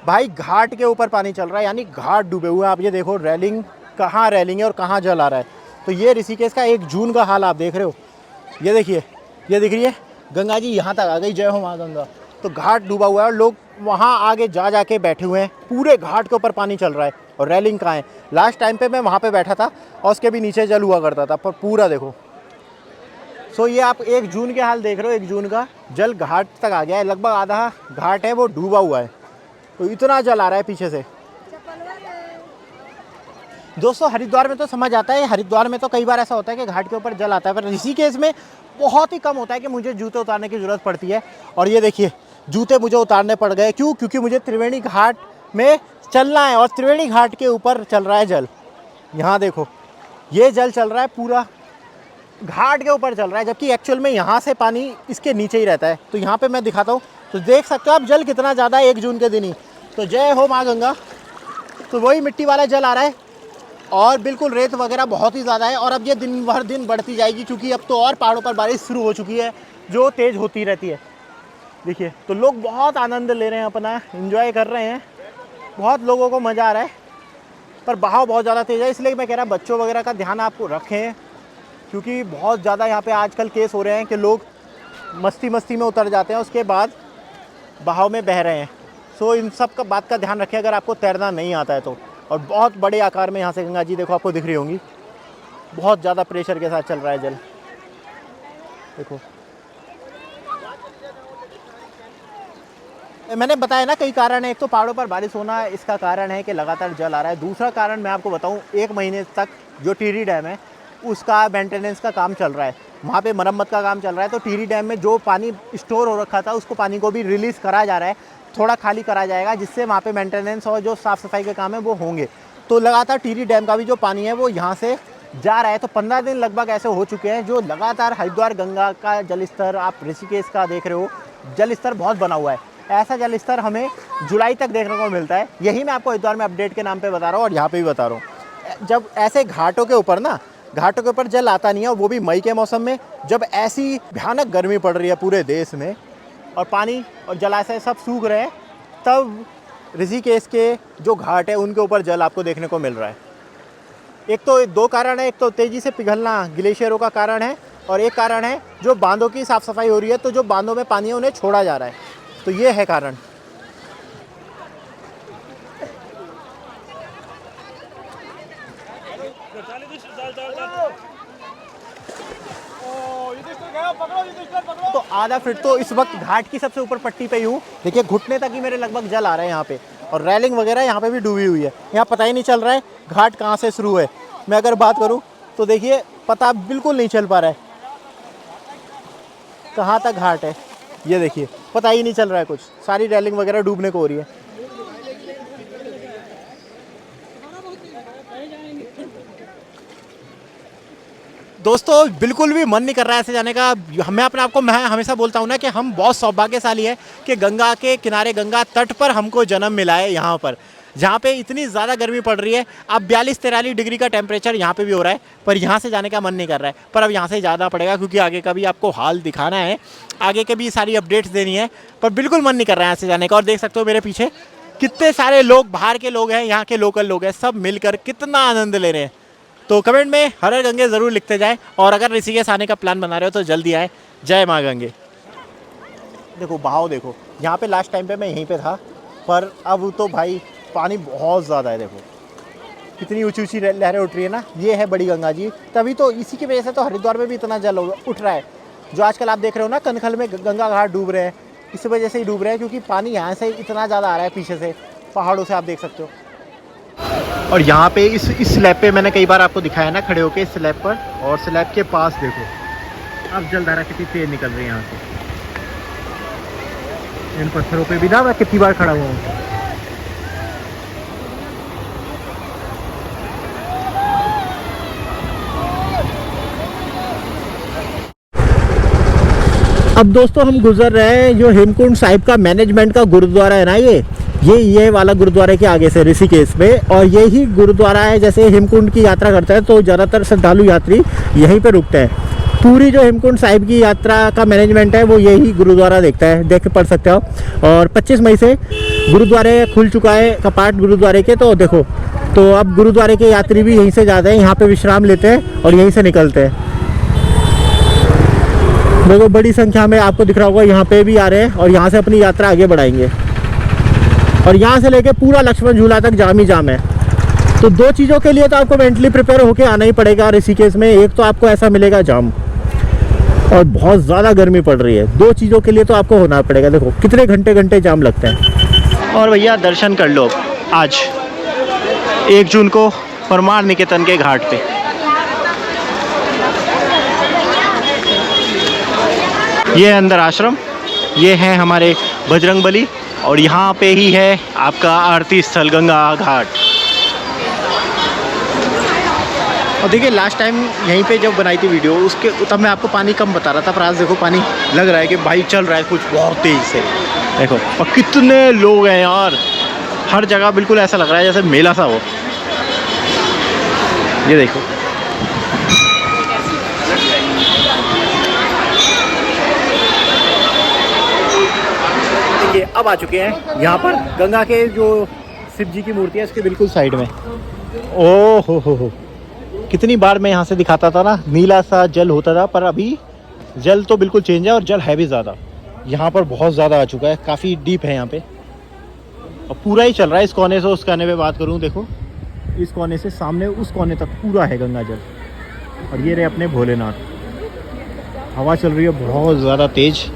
भाई घाट के ऊपर पानी चल रहा है, यानी घाट डूबे हुए हैं। आप ये देखो रेलिंग, कहाँ रेलिंग है और कहाँ जल आ रहा है। तो ये ऋषिकेश का 1 जून का हाल आप देख रहे हो। ये देखिए, ये दिख रही है गंगा जी, यहाँ तक आ गई। जय हो माँ गंगा। तो घाट डूबा हुआ है और लोग वहाँ आगे जा के बैठे हुए हैं। पूरे घाट के ऊपर पानी चल रहा है और रेलिंग कहाँ है। लास्ट टाइम पे मैं वहाँ पे बैठा था और उसके भी नीचे जल हुआ करता था, पर पूरा देखो। सो ये आप 1 जून के हाल देख रहे हो। 1 जून का जल घाट तक आ गया है, लगभग आधा घाट है वो डूबा हुआ है। तो इतना जल आ रहा है पीछे से। दोस्तों हरिद्वार में तो समझ आता है, हरिद्वार में तो कई बार ऐसा होता है कि घाट के ऊपर जल आता है, पर ऋषिकेश में बहुत ही कम होता है कि मुझे जूते उतारने की ज़रूरत पड़ती है। और ये देखिए जूते मुझे उतारने पड़ गए। क्यों? क्योंकि मुझे त्रिवेणी घाट में चलना है और त्रिवेणी घाट के ऊपर चल रहा है जल। यहाँ देखो, ये जल चल रहा है पूरा घाट के ऊपर चल रहा है, जबकि एक्चुअल में यहाँ से पानी इसके नीचे ही रहता है। तो यहाँ पे मैं दिखाता हूँ, तो देख सकते हो आप जल कितना ज़्यादा है 1 जून के दिन ही। तो जय हो माँ गंगा। तो वही मिट्टी वाला जल आ रहा है और बिल्कुल रेत वगैरह बहुत ही ज़्यादा है। और अब ये दिन भर दिन बढ़ती जाएगी, क्योंकि अब तो और पहाड़ों पर बारिश शुरू हो चुकी है जो तेज़ होती रहती है। देखिए, तो लोग बहुत आनंद ले रहे हैं, अपना एंजॉय कर रहे हैं। बहुत लोगों को मज़ा आ रहा है, पर बहाव बहुत ज़्यादा तेज़ है। इसलिए मैं कह रहा बच्चों वगैरह का ध्यान आप रखें, क्योंकि बहुत ज़्यादा यहाँ पे आजकल केस हो रहे हैं कि लोग मस्ती में उतर जाते हैं, उसके बाद बहाव में बह रहे हैं। सो इन सब का बात का ध्यान रखें अगर आपको तैरना नहीं आता है तो। और बहुत बड़े आकार में यहाँ से गंगा जी देखो, आपको दिख रही होंगी। बहुत ज़्यादा प्रेशर के साथ चल रहा है जल, देखो। मैंने बताया ना कई कारण है। एक तो पहाड़ों पर बारिश होना, इसका कारण है कि लगातार जल आ रहा है। दूसरा कारण मैं आपको बताऊं, 1 महीने तक जो टिहरी डैम है उसका मेंटेनेंस का काम चल रहा है, वहाँ पे मरम्मत का काम चल रहा है। तो टिहरी डैम में जो पानी स्टोर हो रखा था उसको पानी को भी रिलीज़ करा जा रहा है, थोड़ा खाली करा जाएगा, जिससे वहाँ पे मेंटेनेंस और जो साफ़ सफाई के काम है वो होंगे। तो लगातार टिहरी डैम का भी जो पानी है वो यहाँ से जा रहा है। तो 15 दिन लगभग ऐसे हो चुके हैं जो लगातार हरिद्वार गंगा का जल स्तर, आप ऋषिकेश का देख रहे हो, जल स्तर बहुत बना हुआ है। ऐसा जल स्तर हमें जुलाई तक देखने को मिलता है। यही मैं आपको हरिद्वार में अपडेट के नाम पे बता रहा हूँ और यहाँ पे भी बता रहा हूँ। जब ऐसे घाटों के ऊपर ना, घाटों के ऊपर जल आता नहीं है, वो भी मई के मौसम में, जब ऐसी भयानक गर्मी पड़ रही है पूरे देश में और पानी और जलाशय सब सूख रहे हैं, तब ऋषिकेश के जो घाट है उनके ऊपर जल आपको देखने को मिल रहा है। एक तो 2 कारण है, एक तो तेज़ी से पिघलना ग्लेशियरों का कारण है, और एक कारण है जो बांधों की साफ़ सफाई हो रही है। तो जो बांधों में पानी है उन्हें छोड़ा जा रहा है, तो ये है कारण। तो आधा फीट तो इस वक्त घाट की सबसे ऊपर पट्टी पे ही हूँ। देखिए घुटने तक ही मेरे लगभग जल आ रहा है यहाँ पे, और रेलिंग वगैरह यहाँ पे भी डूबी हुई है। यहाँ पता ही नहीं चल रहा है घाट कहाँ से शुरू है। मैं अगर बात करूँ तो देखिए पता बिल्कुल नहीं चल पा रहा है कहाँ तक घाट है। ये देखिए पता ही नहीं चल रहा है कुछ, सारी रेलिंग वगैरह डूबने को हो रही है। दोस्तों बिल्कुल भी मन नहीं कर रहा है ऐसे जाने का। मैं अपने आप को, मैं हमेशा बोलता हूँ ना कि हम बहुत सौभाग्यशाली है कि गंगा के किनारे, गंगा तट पर हमको जन्म मिला है, यहाँ पर जहाँ पे इतनी ज़्यादा गर्मी पड़ रही है। अब 42-43 डिग्री का टेम्परेचर यहाँ पे भी हो रहा है, पर यहाँ से जाने का मन नहीं कर रहा है। पर अब यहाँ से ज़्यादा पड़ेगा, क्योंकि आगे का भी आपको हाल दिखाना है, आगे के भी सारी अपडेट्स देनी है। पर बिल्कुल मन नहीं कर रहा है ऐसे जाने का। और देख सकते हो मेरे पीछे कितने सारे लोग, बाहर के लोग हैं, यहाँ के लोकल लोग हैं, सब मिलकर कितना आनंद ले रहे हैं। तो कमेंट में हर हर गंगे ज़रूर लिखते जाएं, और अगर ऋषिकेश आने का प्लान बना रहे हो तो जल्दी आए। जय माँ गंगे। देखो बहाव देखो, यहाँ पे लास्ट टाइम पे मैं यहीं पे था, पर अब तो भाई पानी बहुत ज़्यादा है। देखो कितनी ऊंची ऊंची लहरें उठ रही है ना, ये है बड़ी गंगा जी। तभी तो, इसी की वजह से तो हरिद्वार में भी इतना जल उठ रहा है। जो आजकल आप देख रहे हो ना कनखल में गंगा घाट डूब रहे हैं, इस वजह से ही डूब रहे हैं, क्योंकि पानी यहाँ से इतना ज़्यादा आ रहा है पीछे से, पहाड़ों से, आप देख सकते हो। और यहाँ पे इस स्लैब पे मैंने कई बार आपको दिखाया ना खड़े होके इस स्लैब पर, और स्लैब के पास देखो अब जलधारा कितनी तेज निकल रही है यहाँ से। इन पत्थरों पे भी ना मैं कितनी बार खड़ा हुआ हूँ। अब दोस्तों हम गुजर रहे हैं जो हेमकुंड साहिब का मैनेजमेंट का गुरुद्वारा है ना, ये वाला गुरुद्वारे के आगे से ऋषिकेश में, और यही गुरुद्वारा है। जैसे हेमकुंड की यात्रा करता है तो ज़्यादातर श्रद्धालु यात्री यहीं पे रुकते हैं। पूरी जो हेमकुंड साहिब की यात्रा का मैनेजमेंट है वो यही गुरुद्वारा देखता है, देख के पढ़ सकते हो। और 25 मई से गुरुद्वारे खुल चुका है कपाट गुरुद्वारे के, तो देखो, तो अब गुरुद्वारे के यात्री भी यहीं से जाते हैं, यहाँ पे विश्राम लेते हैं और यहीं से निकलते हैं। देखो बड़ी संख्या में आपको दिख रहा होगा यहाँ पे भी आ रहे हैं और यहाँ से अपनी यात्रा आगे बढ़ाएंगे। और यहाँ से लेके पूरा लक्ष्मण झूला तक जाम ही जाम है। तो दो चीज़ों के लिए तो आपको मेंटली प्रिपेयर होके आना ही पड़ेगा ऋषिकेश में। एक तो आपको ऐसा मिलेगा जाम, और बहुत ज़्यादा गर्मी पड़ रही है। दो चीज़ों के लिए तो आपको होना पड़ेगा। देखो कितने घंटे जाम लगते हैं। और भैया दर्शन कर लो आज 1 जून को परमार निकेतन के घाट पे। ये है अंदर आश्रम, ये है हमारे बजरंगबली, और यहाँ पे ही है आपका आरती स्थल गंगा घाट। और देखिए लास्ट टाइम यहीं पे जब बनाई थी वीडियो, उसके तब मैं आपको पानी कम बता रहा था, पर आज देखो पानी लग रहा है कि भाई चल रहा है कुछ बहुत तेज़ से। देखो और कितने लोग हैं यार, हर जगह बिल्कुल ऐसा लग रहा है जैसे मेला सा हो। ये देखो देखिए अब आ चुके हैं यहाँ पर गंगा के जो शिव जी की मूर्ति है उसके बिल्कुल साइड में। ओ हो, कितनी बार मैं यहाँ से दिखाता था ना, नीला सा जल होता था, पर अभी जल तो बिल्कुल चेंज है और जल है भी ज़्यादा। यहाँ पर बहुत ज़्यादा आ चुका है, काफ़ी डीप है यहाँ पे, और पूरा ही चल रहा है इस कोने से उस कोने पे। बात करूँ देखो, इस कोने से सामने उस कोने तक पूरा है गंगा जल। और ये रहे अपने भोलेनाथ, हवा चल रही है बहुत ज़्यादा तेज़।